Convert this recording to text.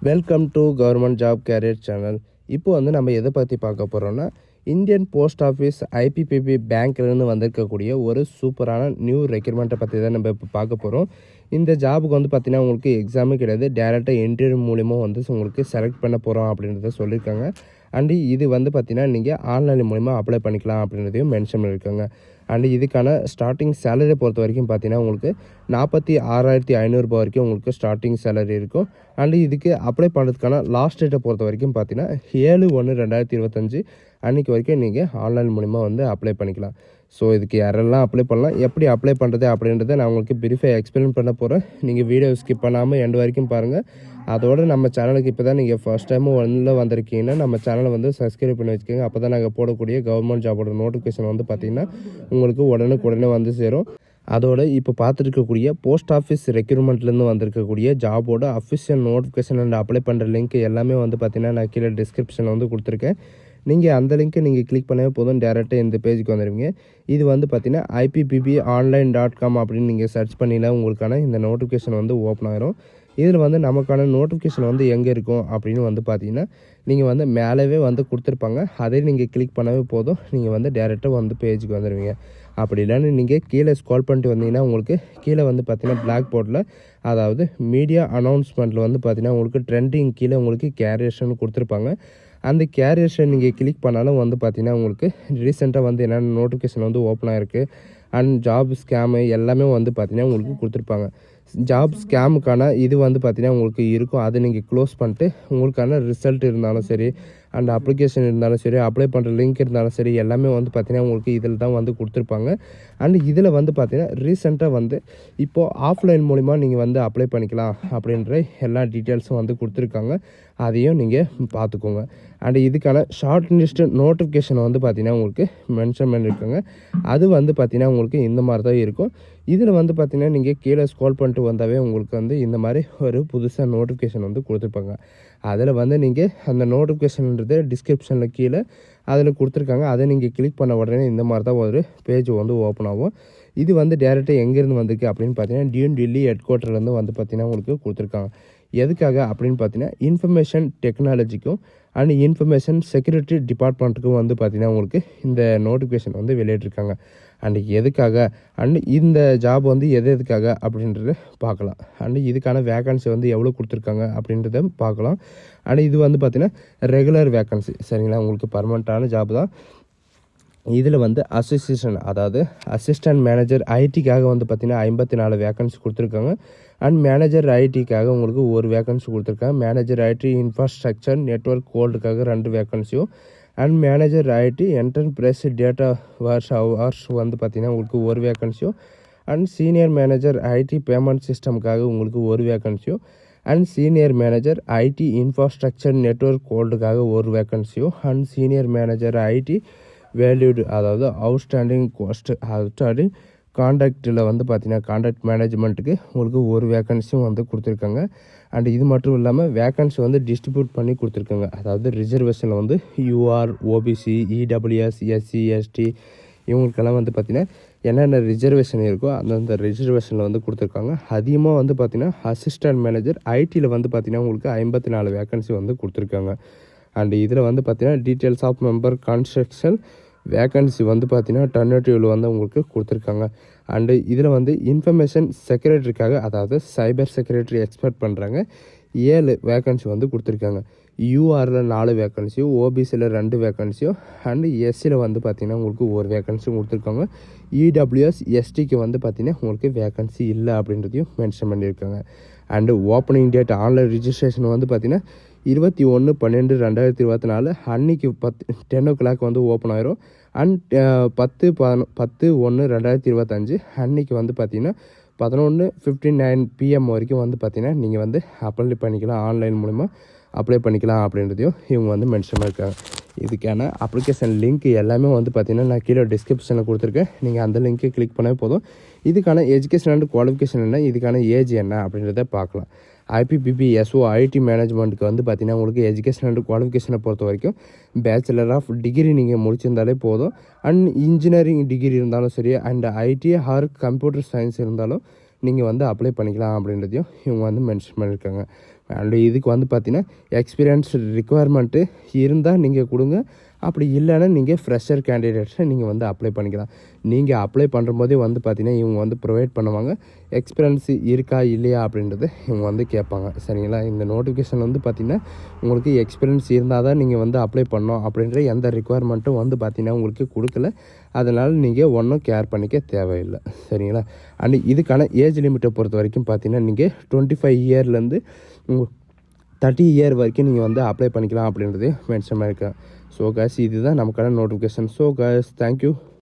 Welcome to government job career channel. இப்போ நம்ம எதை பற்றி பார்க்க போகிறோம்னா, இந்தியன் போஸ்ட் ஆஃபீஸ் ஐபிபிபி பேங்க்லேருந்து வந்திருக்கக்கூடிய ஒரு சூப்பரான நியூ ரெக்ரூட்மெண்ட்டை பற்றி தான் நம்ம இப்போ பார்க்க போகிறோம். இந்த ஜாபுக்கு பார்த்தீங்கன்னா உங்களுக்கு எக்ஸாமே கிடையாது, டேரெக்டாக இன்டர்வியூ மூலிமா உங்களுக்கு செலக்ட் பண்ண போகிறோம் அப்படின்றத சொல்லியிருக்காங்க. அண்டு இது பார்த்தீங்கன்னா நீங்கள் ஆன்லைன் மூலிமா அப்ளை பண்ணிக்கலாம் அப்படின்றதையும் மென்ஷன் பண்ணியிருக்காங்க. அண்டு இதுக்கான ஸ்டார்டிங் சேலரி பொறுத்த வரைக்கும் பார்த்தீங்கன்னா உங்களுக்கு 46,500 வரைக்கும் உங்களுக்கு ஸ்டார்டிங் சேலரி இருக்கும். அண்டு இதுக்கு அப்ளை பண்ணுறதுக்கான லாஸ்ட் டேட்டை பொறுத்த வரைக்கும் பார்த்தீங்கன்னா 7/1/2025 அன்றைக்கி வரைக்கும் நீங்கள் ஆன்லைன் மூலிமா அப்ளை பண்ணிக்கலாம். ஸோ இதுக்கு யாரெல்லாம் அப்ளை பண்ணலாம், எப்படி அப்ளை பண்ணுறது அப்படின்றத நான் உங்களுக்கு பிரீஃபாக எக்ஸ்பிளைன் பண்ண போகிறேன். நீங்கள் வீடியோ ஸ்கிப் பண்ணாமல் எண்டு வரைக்கும் பாருங்கள். அதோடு நம்ம சேனலுக்கு இப்போ தான் நீங்கள் ஃபஸ்ட் டைமு வந்திருக்கீங்கன்னா நம்ம சேனலை சப்ஸ்கிரைப் பண்ணி வச்சுக்கோங்க. அப்போ தான் நாங்கள் போடக்கூடிய கவர்மெண்ட் ஜாபோட நோட்டிஃபிகேஷன் பார்த்திங்கன்னா உங்களுக்கு உடனே சேரும். அதோட இப்போ பார்த்துருக்கக்கூடிய போஸ்ட் ஆஃபீஸ் ரெக்ரூட்மெண்ட்லேருந்து வந்திருக்கக்கூடிய ஜாபோட அஃபிஷியல் நோட்டிஃபிகேஷன் அண்ட் அப்ளை பண்ணுற லிங்க் எல்லாமே பார்த்திங்கன்னா நான் கீழே டிஸ்கிரிப்ஷனில் கொடுத்துருக்கேன். நீங்கள் அந்த லிங்க்கை நீங்கள் கிளிக் பண்ணவே போதும், டேரெக்டாக இந்த பேஜுக்கு வந்துடுவீங்க. இது பார்த்தீங்கன்னா IPPBonline.com அப்படின்னு நீங்கள் சர்ச் பண்ணினா உங்களுக்கான இந்த நோட்டிஃபிகேஷன் ஓப்பன் ஆகிரும். இதில் நமக்கான நோட்டிஃபிகேஷன் எங்கே இருக்கும் அப்படின்னு பார்த்தீங்கன்னா நீங்கள் மேலேவே கொடுத்துருப்பாங்க. அதே நீங்கள் கிளிக் பண்ணவே போதும், நீங்கள் டேரெக்டாக பேஜுக்கு வந்துடுவீங்க. அப்படி இல்லைன்னு நீங்கள் கீழே ஸ்க்ரால் பண்ணிட்டு வந்தீங்கன்னா உங்களுக்கு கீழே பார்த்தீங்கன்னா பிளாக் போர்டில், அதாவது மீடியா அனௌன்ஸ்மெண்ட்டில் பார்த்தீங்கன்னா உங்களுக்கு ட்ரெண்டிங் கீழே உங்களுக்கு கேரியர்ஸ்னு கொடுத்துருப்பாங்க. அந்த கேரியர்ஸை நீங்கள் கிளிக் பண்ணாலும் பார்த்தீங்கன்னா உங்களுக்கு ரீசெண்டாக என்னென்ன நோட்டிஃபிகேஷன் ஓப்பன் ஆகிருக்கு அண்ட் ஜாப் ஸ்கேமு எல்லாமே பார்த்தீங்கன்னா உங்களுக்கு கொடுத்துருப்பாங்க. ஜாப் ஸ்கேமுக்கான இது பார்த்தீங்கன்னா உங்களுக்கு இருக்கும். அதை நீங்கள் க்ளோஸ் பண்ணிட்டு உங்களுக்கான ரிசல்ட் இருந்தாலும் சரி அண்ட் அப்ளிகேஷன் இருந்தாலும் சரி, அப்ளை பண்ணுற லிங்க் இருந்தாலும் சரி, எல்லாமே பார்த்தீங்கன்னா உங்களுக்கு இதில் தான் கொடுத்துருப்பாங்க. அண்ட் இதில் பார்த்தீங்கன்னா ரீசெண்டாக இப்போது ஆஃப்லைன் மூலிமா நீங்கள் அப்ளை பண்ணிக்கலாம் அப்படின்ற எல்லா டீட்டெயில்ஸும் கொடுத்துருக்காங்க. அதையும் நீங்கள் பார்த்துக்கோங்க. அண்ட் இதுக்கான ஷார்ட் லிஸ்ட் நோட்டிஃபிகேஷன் பார்த்தீங்கன்னா உங்களுக்கு மென்ஷன் பண்ணியிருக்காங்க. அது பார்த்தீங்கன்னா உங்களுக்கு இந்த மாதிரி தான் இருக்கும். இதில் பார்த்தீங்கன்னா நீங்கள் கீழே ஸ்க்ரால் பண்ணிட்டு வந்தாவே உங்களுக்கு இந்த மாதிரி ஒரு புதுசாக நோட்டிஃபிகேஷன் கொடுத்துருப்பாங்க. அதில் நீங்கள் அந்த நோட்டிஃபிகேஷன்ன்றது டிஸ்கிரிப்ஷனில் கீழே அதில் கொடுத்துருக்காங்க. அதை நீங்கள் கிளிக் பண்ண உடனே இந்த மாதிரி தான் ஒரு பேஜ் ஓப்பன் ஆகும். இது டேரெக்டாக எங்கேருந்து வந்திருக்கு அப்படின்னு பார்த்தீங்கன்னா டெல்லி ஹெட் குவார்ட்டர்லேருந்து பார்த்தீங்கன்னா உங்களுக்கு கொடுத்துருக்காங்க. எதுக்காக அப்படின்னு பார்த்தீங்கன்னா இன்ஃபர்மேஷன் டெக்னாலஜிக்கும் அண்ட் இன்ஃபர்மேஷன் செக்யூரிட்டி டிபார்ட்மெண்ட்டுக்கும் பார்த்தீங்கன்னா உங்களுக்கு இந்த நோட்டிஃபிகேஷன் வெளியிட்டிருக்காங்க. அண்ட் எதுக்காக அண்ட் இந்த ஜாப் எதுக்காக அப்படின்றத பார்க்கலாம். அண்ட் இதுக்கான வேக்கன்சி எவ்வளோ கொடுத்துருக்காங்க அப்படின்றத பார்க்கலாம். அண்ட் இது பார்த்தீங்கன்னா ரெகுலர் வேக்கன்சி, சரிங்களா, உங்களுக்கு பர்மனெண்ட்டான ஜாப் தான். இதில் அசோசியேஷன், அதாவது அசிஸ்டன்ட் மேனேஜர் ஐடிக்காக பார்த்தீங்கன்னா 54 வேக்கன்சி கொடுத்துருக்காங்க. அண்ட் மேனேஜர் ஐடிக்காக உங்களுக்கு ஒரு வேக்கன்சி கொடுத்துருக்காங்க. மேனேஜர் ஐடி இன்ஃப்ராஸ்ட்ரக்சர் நெட்வொர்க் கோல்டுக்காக 2 வேக்கன்சியும் and manager IT enterprise data hours பார்த்தீங்கன்னா உங்களுக்கு ஒரு வேக்கன்சியும் and senior manager IT payment சிஸ்டமுக்காக உங்களுக்கு ஒரு வேக்கன்சியும் and senior manager IT infrastructure network கோல்டுக்காக ஒரு வேக்கன்சியும் and senior manager IT valued, அதாவது அவுட்ஸ்டாண்டிங் கான்ட்ராக்டில் பார்த்தீங்கன்னா கான்ட்ராக்ட் மேனேஜ்மெண்ட்டுக்கு உங்களுக்கு ஒரு வேக்கன்சியும் கொடுத்துருக்காங்க. அண்ட் இது மட்டும் இல்லாமல் வேக்கன்சி டிஸ்ட்ரிபியூட் பண்ணி கொடுத்துருக்காங்க. அதாவது ரிசர்வேஷனில் UR, OBC, EWS, SC, ST இவங்களுக்கெல்லாம் பார்த்தீங்கன்னா என்னென்ன ரிசர்வேஷன் இருக்கோ அந்தந்த ரிசர்வேஷனில் கொடுத்துருக்காங்க. அதிகமாக பார்த்தீங்கன்னா அசிஸ்டன்ட் மேனேஜர் ஐடியில் பார்த்தீங்கன்னா உங்களுக்கு 54 வேக்கன்சி கொடுத்துருக்காங்க. அண்ட் இதில் பார்த்தீங்கன்னா details of member construction vacancy பார்த்தீங்கன்னா டர்னேட்டிவில் உங்களுக்கு கொடுத்துருக்காங்க. அண்டு இதில் இன்ஃபர்மேஷன் செக்ரட்டரிக்காக, அதாவது சைபர் செக்ரட்டரி எக்ஸ்பெக்ட் பண்ணுறாங்க, 7 வேக்கன்சி கொடுத்துருக்காங்க. யூஆரில் 4 வேக்கன்சியும், ஓபிசியில் 2 வேக்கன்சியும் அண்டு எஸ்சியில் பார்த்தீங்கன்னா உங்களுக்கு ஒரு வேக்கன்சியும் கொடுத்துருக்காங்க. இடபிள்யூஎஸ், எஸ்டிக்கு பார்த்தீங்கன்னா உங்களுக்கு வேக்கன்சி இல்லை அப்படின்றதையும் மென்ஷன் பண்ணியிருக்காங்க. And opening date online registration பார்த்தீங்கன்னா 21/12/2024 அன்றைக்கி 10 o'clock ஓப்பன் ஆயிரும். அண்ட் 10/1/2025 அன்றைக்கி பார்த்தீங்கன்னா 11:59 PM வரைக்கும் பார்த்தீங்கன்னா நீங்கள் அப்ளை பண்ணிக்கலாம், ஆன்லைன் மூலிமா அப்ளை பண்ணிக்கலாம் அப்படின்றதையும் இவங்க மென்ஷன் பண்ணியிருக்காங்க. இதுக்கான அப்ளிகேஷன் லிங்க் எல்லாமே பார்த்தீங்கன்னா நான் கீழே டிஸ்கிரிப்ஷனில் கொடுத்துருக்கேன். நீங்கள் அந்த லிங்க்கை கிளிக் பண்ணவே போதும். இதுக்கான எஜுகேஷன் அண்ட் குவாலிஃபிகேஷன் என்ன, இதுக்கான ஏஜ் என்ன அப்படின்றத பார்க்கலாம். IPPBSO ஐடி மேனேஜ்மெண்ட்டுக்கு பார்த்தீங்கன்னா உங்களுக்கு எஜுகேஷன் அண்ட் குவாலிஃபிகேஷனை பொறுத்த வரைக்கும் பேச்சுலர் ஆஃப் டிகிரி நீங்கள் முடிச்சிருந்தாலே போதும். அண்ட் இன்ஜினியரிங் டிகிரி இருந்தாலும் சரி and IT or computer science இருந்தாலும் நீங்கள் அப்ளை பண்ணிக்கலாம் அப்படின்றதையும் இவங்க மென்ஷன் பண்ணியிருக்காங்க. அண்டு இதுக்கு வந்து பார்த்தீங்கன்னா எக்ஸ்பீரியன்ஸ் ரிக்குவயர்மெண்ட்டு இருந்தால் நீங்கள் கொடுங்க. அப்படி இல்லைன்னா நீங்கள் ஃப்ரெஷர் கேண்டிடேட்ஸை நீங்கள் வந்து அப்ளை பண்ணிக்கலாம். நீங்கள் அப்ளை பண்ணும்போதே வந்து பார்த்தீங்கன்னா இவங்க வந்து ப்ரொவைட் பண்ணுவாங்க. எக்ஸ்பீரியன்ஸ் இருக்கா இல்லையா அப்படின்றது இவங்க வந்து கேட்பாங்க. சரிங்களா? இந்த நோட்டிஃபிகேஷன் வந்து பார்த்திங்கன்னா உங்களுக்கு எக்ஸ்பீரியன்ஸ் இருந்தால் தான் நீங்கள் வந்து அப்ளை பண்ணோம் அப்படின்ற எந்த ரிக்குவயர்மெண்ட்டும் வந்து பார்த்திங்கன்னா உங்களுக்கு கொடுக்கல. அதனால் நீங்கள் ஒன்றும் கேர் பண்ணிக்க தேவையில்லை. சரிங்களா? அண்ட் இதுக்கான ஏஜ் லிமிட்டை பொறுத்த வரைக்கும் பார்த்தீங்கன்னா நீங்கள் 25 இயர்லேருந்து 30 இயர் வரைக்கும் நீங்கள் வந்து அப்ளை பண்ணிக்கலாம் அப்படின்றது மென்ஷன் பண்ணியிருக்கேன். ஸோ கைஸ் இதுதான் நமக்கான நோட்டிஃபிகேஷன். So guys thank you.